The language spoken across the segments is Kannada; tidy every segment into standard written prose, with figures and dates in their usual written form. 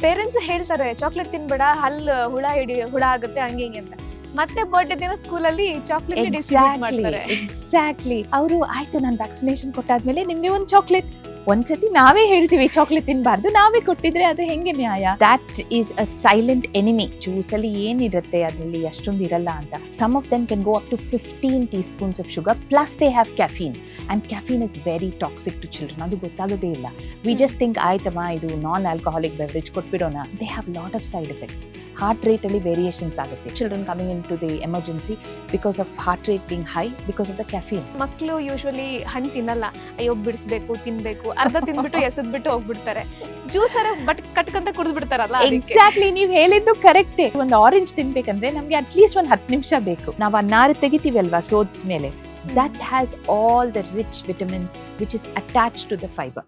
ಪೇರೆಂಟ್ಸ್ ಹೇಳ್ತಾರೆ ಚಾಕ್ಲೇಟ್ ತಿನ್ಬೇಡ, ಹಲ್ಲು ಹುಳ ಆಗುತ್ತೆ ಹಂಗೆ ಹಿಂಗೆ ಅಂತ. ಮತ್ತೆ ಬರ್ಡೇ ದಿನ ಸ್ಕೂಲಲ್ಲಿ ಚಾಕ್ಲೇಟ್ ಡಿಸ್ಟ್ರಿಬ್ಯೂಟ್ ಮಾಡ್ತಾರೆ. ಎಕ್ಸಾಕ್ಟ್ಲಿ. ಅವರು ಆಯ್ತು ನಾನು ವ್ಯಾಕ್ಸಿನೇಷನ್ ಕೊಟ್ಟಾದ್ಮೇಲೆ ನಿಮ್ಗೆ ಒಂದು ಚಾಕ್ಲೇಟ್, ಒಂದ್ಸತಿ ನಾವೇ ಹೇಳ್ತೀವಿ ಚಾಕ್ಲೇಟ್ ತಿನ್ಬಾರ್ದು, ನಾವೇ ಕೊಟ್ಟಿದ್ರೆ ಅದು ಹೆಂಗೆ ನ್ಯಾಯ? That is a silent enemy. Juice ಅಲ್ಲಿ ಏನಿರುತ್ತೆ ಅದರಲ್ಲಿ ಅಷ್ಟೊಂದು ಇರಲ್ಲ ಅಂತ. Some of them can go up to 15 teaspoons of sugar plus they have caffeine and caffeine is very toxic to children. ಅದು ಗೊತ್ತಾಗೋದೇ ಇಲ್ಲ. We just think ಆಯ್ತಮ್ಮ ಇದು ನಾನ್ ಆಲ್ಕೋಹಾಲಿಕ್ ಬೆವರೇಜ್ ಕೊಟ್ಬಿಡೋಣ. They have lot of side effects. Heart rate ಅಲ್ಲಿ ವೇರಿಯೇಷನ್ಸ್ ಆಗುತ್ತೆ. Children coming into the emergency because of heart rate being high because of the caffeine. ಮಕ್ಕಳು ಯೂಶುವಲಿ ಹಣ್ಣು ತಿನ್ನಲ್ಲ, ಅಯ್ಯೋ ಬಿಡಿಸ್ಬೇಕು ತಿನ್ಬೇಕು, ಅರ್ಧ ತಿಂದ್ಬಿಟ್ಟು ಎಸೆದ್ಬಿಟ್ಟು ಹೋಗ್ಬಿಡ್ತಾರೆ. ಜ್ಯೂಸ್ ಬಟ್ ಕಟ್ಕಂತ ಕುಡಿದ್ಬಿಡ್ತಾರಲ್ಲ. ಎಕ್ಸಾಕ್ಟ್ಲಿ, ನೀವ್ ಹೇಳಿದ್ದು ಕರೆಕ್ಟೇ. ಒಂದು ಆರೆಂಜ್ ತಿನ್ಬೇಕಂದ್ರೆ ನಮ್ಗೆ ಅಟ್ಲೀಸ್ಟ್ ಒಂದು 10 ನಿಮಿಷ ಬೇಕು. ನಾವು ಆ ನಾರು ತೆಗಿತೀವಿ ಅಲ್ವಾ ಸೋದ್ಸ್ ಮೇಲೆ, that has all the rich vitamins which is attached to the fiber.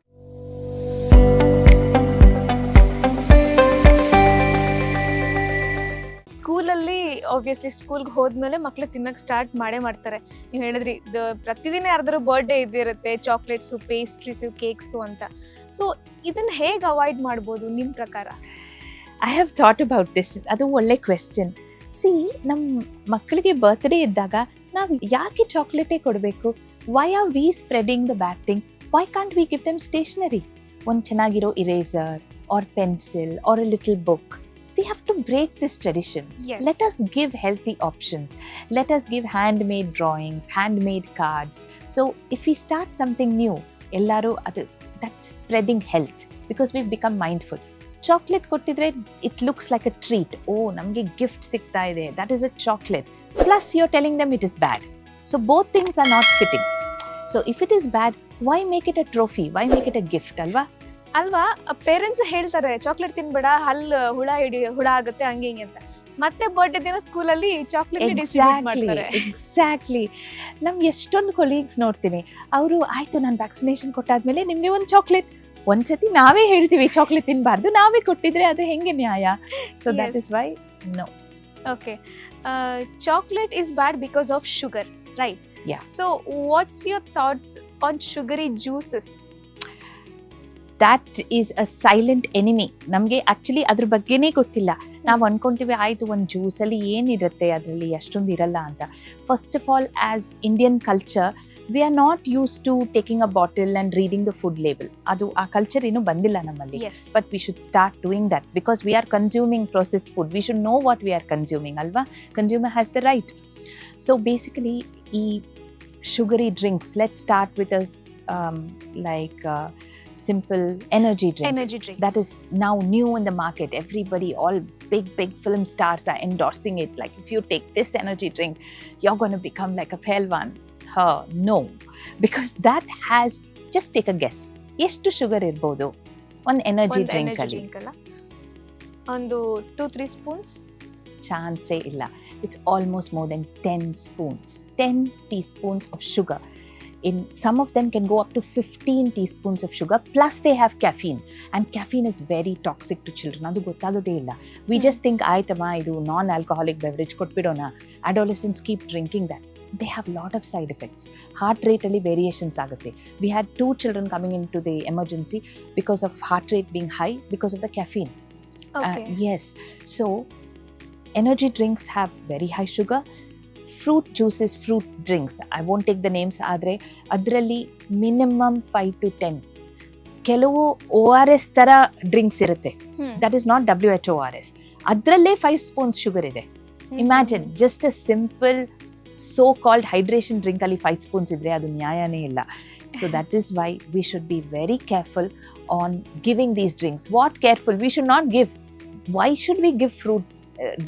ಸ್ಕೂಲಲ್ಲಿ ಆಬ್ವಿಯಸ್ಲಿ ಸ್ಕೂಲ್ಗೆ ಹೋದ್ಮೇಲೆ ಮಕ್ಳು ತಿನ್ನಕ್ಕೆ ಸ್ಟಾರ್ಟ್ ಮಾಡ್ತಾರೆ. ನೀವು ಹೇಳಿದ್ರಿ ಪ್ರತಿದಿನ ಯಾರ್ದಾರು ಬರ್ಡೇ ಇದಿರುತ್ತೆ, ಚಾಕ್ಲೇಟ್ಸು, ಪೇಸ್ಟ್ರೀಸು, ಕೇಕ್ಸು ಅಂತ. ಸೊ ಇದನ್ನ ಹೇಗೆ ಅವಾಯ್ಡ್ ಮಾಡ್ಬೋದು ನಿಮ್ಮ ಪ್ರಕಾರ? I have thought about this. ಅದು ಒಳ್ಳೆ ಕ್ವೆಶ್ಚನ್. ಸಿ, ನಮ್ಮ ಮಕ್ಕಳಿಗೆ ಬರ್ತ್ಡೇ ಇದ್ದಾಗ ನಾವು ಯಾಕೆ ಚಾಕ್ಲೇಟೇ ಕೊಡಬೇಕು? Why are we spreading the bad thing? Why can't we give them stationery? ಒಂದು ಚೆನ್ನಾಗಿರೋ eraser or pencil or a little book. We have to break this tradition. Yes. Let us give healthy options. Let us give handmade drawings, handmade cards. So if we start something new, ellaru that's spreading health because we've become mindful. Chocolate kottidre it looks like a treat. Oh, namge gift sikta ide. That is a chocolate. Plus you're telling them it is bad. So both things are not fitting. So if it is bad, why make it a trophy? Why make it a gift, alva? ಅಲ್ವಾ? ಪೇರೆಂಟ್ಸ್ ಹೇಳ್ತಾರೆ ಚಾಕ್ಲೇಟ್ ತಿನ್ಬೇಡ, ಹಲ್ಲು ಹುಳ ಆಗುತ್ತೆ ಹಂಗೆ ಹಿಂಗೆ ಅಂತ. ಮತ್ತೆ ಬರ್ಡೇ ದಿನ ಸ್ಕೂಲಲ್ಲಿ ಚಾಕ್ಲೇಟ್ ಡಿಸ್ಟ್ರಿಬ್ಯೂಟ್ ಮಾಡ್ತಾರೆ. ಎಕ್ಸಾಕ್ಟ್ಲಿ. ನಮ್ಗೆ ಎಷ್ಟೊಂದು ಕೊಲೀಗ್ಸ್ ನೋಡ್ತೀನಿ, ಅವರು ಆಯ್ತು ನಾನು ವ್ಯಾಕ್ಸಿನೇಷನ್ ಕೊಟ್ಟಾದ್ಮೇಲೆ ನಿಮ್ಗೆ ಒಂದು ಚಾಕ್ಲೇಟ್, ಒಂದ್ಸತಿ ನಾವೇ ಹೇಳ್ತೀವಿ ಚಾಕ್ಲೇಟ್ ತಿನ್ಬಾರ್ದು, ನಾವೇ ಕೊಟ್ಟಿದ್ರೆ ಅದು ಹೆಂಗೆ ನ್ಯಾಯ? So that is why no. Okay, chocolate is bad because of sugar, right? Yeah. So what's your thoughts on sugary juices? That is a silent enemy. ನಮಗೆ ಆಕ್ಚುಲಿ ಅದ್ರ ಬಗ್ಗೆನೇ ಗೊತ್ತಿಲ್ಲ. ನಾವು ಅನ್ಕೊಂತೀವಿ ಆಯ್ತು ಒಂದು ಜ್ಯೂಸಲ್ಲಿ ಏನಿರುತ್ತೆ ಅದರಲ್ಲಿ ಅಷ್ಟೊಂದು ಇರಲ್ಲ ಅಂತ. First of all, as Indian culture we are not use to taking a bottle and reading the food label. ಅದು ಆ ಕಲ್ಚರ್ ಇನ್ನೂ ಬಂದಿಲ್ಲ ನಮ್ಮಲ್ಲಿ. But we should start doing that because we are consuming processed food. We should know what we are consuming, ಅಲ್ವಾ? Consumer has the right. So basically ಈ sugary drinks, let's start with a simple energy drink. That is now new in the market. Everybody, all big film stars are endorsing it. Like, if you take this energy drink, you're going to become like a Pahalwan. No, because that has, just take a guess, ಎಷ್ಟು ಶುಗರ್ ಇರ್ಬೋದು ಒಂದು ಎನರ್ಜಿ ಡ್ರಿಂಕ್ ಅಲ್ಲಿ? ಒಂದು 2-3 ಸ್ಪೂನ್ಸ್? ಚಾನ್ಸೇ ಇಲ್ಲ. It's almost more than 10 spoons. 10 teaspoons of sugar. In some of them can go up to 15 teaspoons of sugar plus they have caffeine and caffeine is very toxic to children. ಅದು ಗೊತ್ತಾಗೋದೇ ಇಲ್ಲ. We just think ಆಯ್ತಮ್ಮ ಇದು ನಾನ್ ಆಲ್ಕೋಹಾಲಿಕ್ ಬೆವರೇಜ್ ಕೊಟ್ಬಿಡೋಣ. Adolescents keep drinking that. They have lot of side effects. Heart rate ಅಲ್ಲಿ ವೇರಿಯೇಷನ್ಸ್ ಆಗುತ್ತೆ. We had 2 children coming into the emergency because of heart rate being high because of the caffeine. Okay. Yes. So energy drinks have very high sugar. Fruit juices, fruit drinks, I won't take the names, ಆದರೆ ಅದರಲ್ಲಿ ಮಿನಿಮಮ್ 5 to 10. ಕೆಲವು ORS ಥರ ಡ್ರಿಂಕ್ಸ್ ಇರುತ್ತೆ, ದಟ್ ಇಸ್ ನಾಟ್ WHORS. ಅದರಲ್ಲೇ 5 spoons ಶುಗರ್ ಇದೆ. Imagine, just a simple so called hydration drink ಅಲ್ಲಿ 5 spoons ಇದ್ರೆ ಅದು ನ್ಯಾಯನೇ ಇಲ್ಲ. So that is why we should be very careful on giving these drinks. What careful? We should not give. Why should we give fruit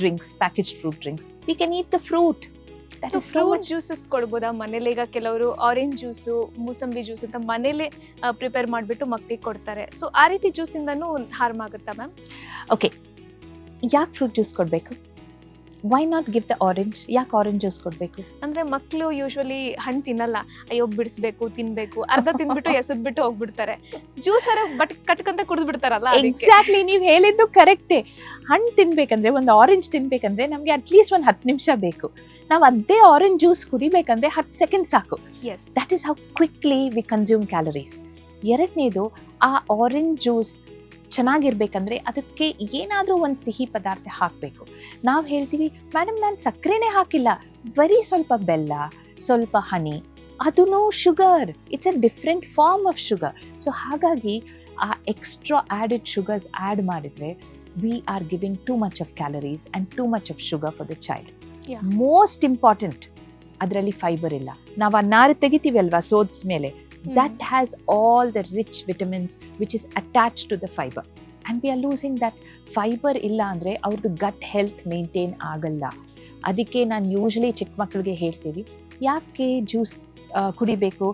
drinks, packaged fruit drinks? We can eat the fruit. So fruit juices ಕೊಡ್ಬೋದಾ ಮನೇಲಿ? ಈಗ ಕೆಲವರು ಆರೆಂಜ್ ಜ್ಯೂಸು, ಮೂಸಂಬಿ ಜ್ಯೂಸ್ ಅಂತ ಮನೇಲಿ ಪ್ರಿಪೇರ್ ಮಾಡಿಬಿಟ್ಟು ಮಕ್ಕಳಿಗೆ ಕೊಡ್ತಾರೆ. ಸೊ ಆ ರೀತಿ ಜ್ಯೂಸಿಂದನೂ ಹಾರ್ಮ್ ಆಗುತ್ತಾ ಮ್ಯಾಮ್? ಓಕೆ, ಯಾಕೆ ಫ್ರೂಟ್ ಜ್ಯೂಸ್ ಕೊಡಬೇಕು? Why not give the orange? ಯಾಕೆ ಆರೆಂಜ್ ಜ್ಯೂಸ್ ಕೊಡಬೇಕು? ಅಂದ್ರೆ ಮಕ್ಕಳು ಯೂಶುವಲಿ ಹಣ್ಣು ತಿನ್ನಲ್ಲ, ಅಯ್ಯೋ ಬಿಡಿಸ್ಬೇಕು ತಿನ್ಬೇಕು, ಅರ್ಧ ತಿಂದ್ಬಿಟ್ಟು ಎಸೆದ್ಬಿಟ್ಟು ಹೋಗ್ಬಿಡ್ತಾರೆ. ಜ್ಯೂಸ್ ಬಟ್ ಕಟ್ಕಂತ ಕುಡಿದ್ಬಿಡ್ತಾರಲ್ಲ. ಎಕ್ಸಾಕ್ಟ್ಲಿ, ನೀವು ಹೇಳಿದ್ದು ಕರೆಕ್ಟೇ. ಹಣ್ಣು ತಿನ್ಬೇಕಂದ್ರೆ, ಒಂದು ಆರೆಂಜ್ ತಿನ್ಬೇಕಂದ್ರೆ ನಮಗೆ ಅಟ್ಲೀಸ್ಟ್ ಒಂದು 10 ನಿಮಿಷ ಬೇಕು. ನಾವು ಅದೇ ಆರೆಂಜ್ ಜ್ಯೂಸ್ ಕುಡಿಬೇಕಂದ್ರೆ 10 ಸೆಕೆಂಡ್ ಸಾಕು. That is how quickly we consume calories. ಎರಡನೇದು, ಆ ಆರೆಂಜ್ ಜ್ಯೂಸ್ ಚೆನ್ನಾಗಿರ್ಬೇಕಂದ್ರೆ ಅದಕ್ಕೆ ಏನಾದರೂ ಒಂದು ಸಿಹಿ ಪದಾರ್ಥ ಹಾಕಬೇಕು. ನಾವು ಹೇಳ್ತೀವಿ ಮೇಡಮ್ ನಾನು ಸಕ್ಕರೆನೇ ಹಾಕಿಲ್ಲ, ಬರೀ ಸ್ವಲ್ಪ ಬೆಲ್ಲ, ಸ್ವಲ್ಪ ಹನಿ, ಅದೂ sugar, it's a different form of sugar. So ಹಾಗಾಗಿ ಆ ಎಕ್ಸ್ಟ್ರಾ ಆ್ಯಡೆಡ್ ಶುಗರ್ಸ್ ಆ್ಯಡ್ ಮಾಡಿದರೆ we are giving too much of calories and too much of sugar for the child. Yeah. Most important, ಅದರಲ್ಲಿ ಫೈಬರ್ ಇಲ್ಲ. ನಾವು ಆ ನಾರು ತೆಗಿತೀವಿ ಅಲ್ವಾ ಸೋದ್ಸ್ ಮೇಲೆ, that has all the rich vitamins which is attached to the fiber, and we are losing that. fiber ಇಲ್ಲ ಅಂದರೆ ಅವ್ರದ್ದು ಗಟ್ ಹೆಲ್ತ್ ಮೇಂಟೈನ್ ಆಗಲ್ಲ. ಅದಕ್ಕೆ ನಾನು ಯೂಶ್ವಲಿ ಚಿಕ್ಕ ಮಕ್ಕಳಿಗೆ ಹೇಳ್ತೀವಿ, ಯಾಕೆ ಜ್ಯೂಸ್ ಕುಡಿಬೇಕು,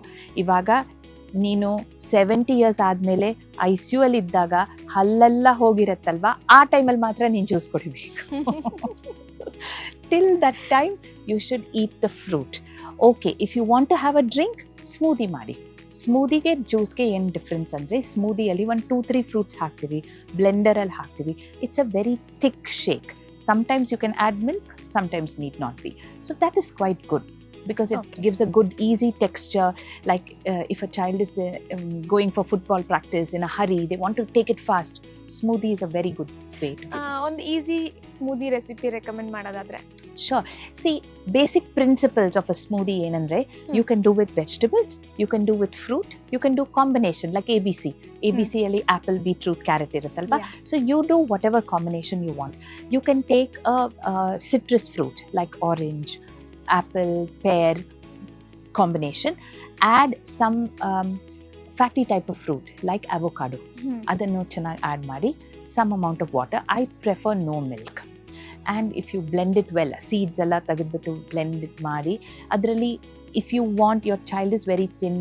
ಇವಾಗ ನೀನು 70 years ಆದಮೇಲೆ ICU ಅಲ್ಲಿ ಇದ್ದಾಗ ಹಲ್ಲೆಲ್ಲ ಹೋಗಿರತ್ತಲ್ವಾ, ಆ ಟೈಮಲ್ಲಿ ಮಾತ್ರ ನೀನು ಜ್ಯೂಸ್ ಕುಡಿಬೇಕು. Till that time you should eat the fruit. Okay, if you want to have a drink, smoothie ಮಾಡಿ. ಸ್ಮೂದಿಗೆ ಜ್ಯೂಸ್ಗೆ ಏನು ಡಿಫ್ರೆನ್ಸ್ ಅಂದರೆ, ಸ್ಮೂದಿಯಲ್ಲಿ 1-2-3 ಫ್ರೂಟ್ಸ್ ಹಾಕ್ತೀವಿ, ಬ್ಲೆಂಡರಲ್ಲಿ ಹಾಕ್ತೀವಿ. It's a very thick shake. Sometimes you can add milk, sometimes need not be. So that is quite good because it gives a good easy texture. Like if a child is going for football practice in a hurry, they want to take it fast, smoothie is a very good way to do it. ಒಂದು ಈಸಿ ಸ್ಮೂದಿ ರೆಸಿಪಿ ರೆಕಮೆಂಡ್ ಮಾಡೋದಾದ್ರೆ? Sure. See, basic principles of a smoothie ಏನಂದ್ರೆ, you can do with vegetables, you can do with fruit, you can do combination like ABC. ABC ಅಲ್ಲಿ apple, beetroot, carrot ಇರುತ್ತಲ್ವಾ? So you do whatever combination you want. You can take a citrus fruit like orange, apple, pear combination, add some fatty type of fruit like avocado. ಅದನ್ನು ಚೆನ್ನಾಗಿ ಆ್ಯಡ್ ಮಾಡಿ, some amount of water. I prefer no milk. And if you blend it well, seeds ಎಲ್ಲ ತೆಗೆದ್ಬಿಟ್ಟು blend it ಮಾಡಿ, ಅದರಲ್ಲಿ if you want your child is very thin,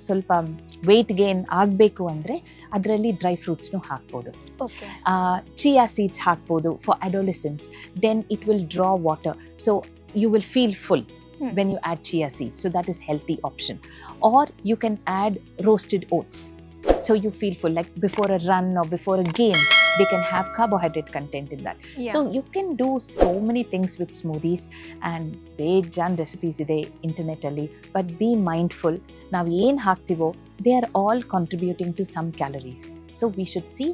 ಸ್ವಲ್ಪ ವೆಯ್ಟ್ ಗೇನ್ ಆಗಬೇಕು ಅಂದರೆ ಅದರಲ್ಲಿ ಡ್ರೈ ಫ್ರೂಟ್ಸ್ನು ಹಾಕ್ಬೋದು. ಚಿಯಾ ಸೀಡ್ಸ್ ಹಾಕ್ಬೋದು for adolescence. Then it will draw water, so you will feel full when you add chia seeds. So that is healthy option. Or you can add roasted oats. So you feel full, like before a run or before a game, they can have carbohydrate content in that. So you can do so many things with smoothies, and ಬೇಜಾನ್ recipes ಇದೆ internet ಅಲ್ಲಿ. But be mindful, ನಾವು ಏನು ಹಾಕ್ತಿವೋ they are all contributing to some calories. So we should see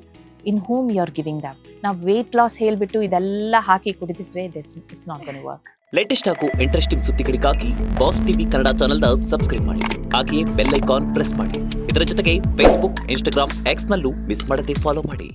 in whom you are giving them. ನಾವು weight loss ಹೇಳ್ಬಿಟ್ಟು ಇದೆಲ್ಲ ಹಾಕಿ ಕುಡಿದಿದ್ರೆ it's not going to work. Latest ಹಾಗೂ ಇಂಟ್ರೆಸ್ಟಿಂಗ್ ಸುದ್ದಿಗಳಿಗಾಗಿ ಬಾಸ್ ಟಿವಿ ಕನ್ನಡ ಚಾನೆಲ್ನ ಸಬ್ಸ್ಕ್ರೈಬ್ ಮಾಡಿ. ಹಾಗೆಯೇ ಬೆಲ್ ಐಕಾನ್ ಪ್ರೆಸ್ ಮಾಡಿ. ಇದರ ಜೊತೆಗೆ ಫೇಸ್ಬುಕ್, ಇನ್ಸ್ಟಾಗ್ರಾಮ್, ಎಕ್ಸ್ ನಲ್ಲೂ ಮಿಸ್ ಮಾಡದೆ ಫಾಲೋ ಮಾಡಿ.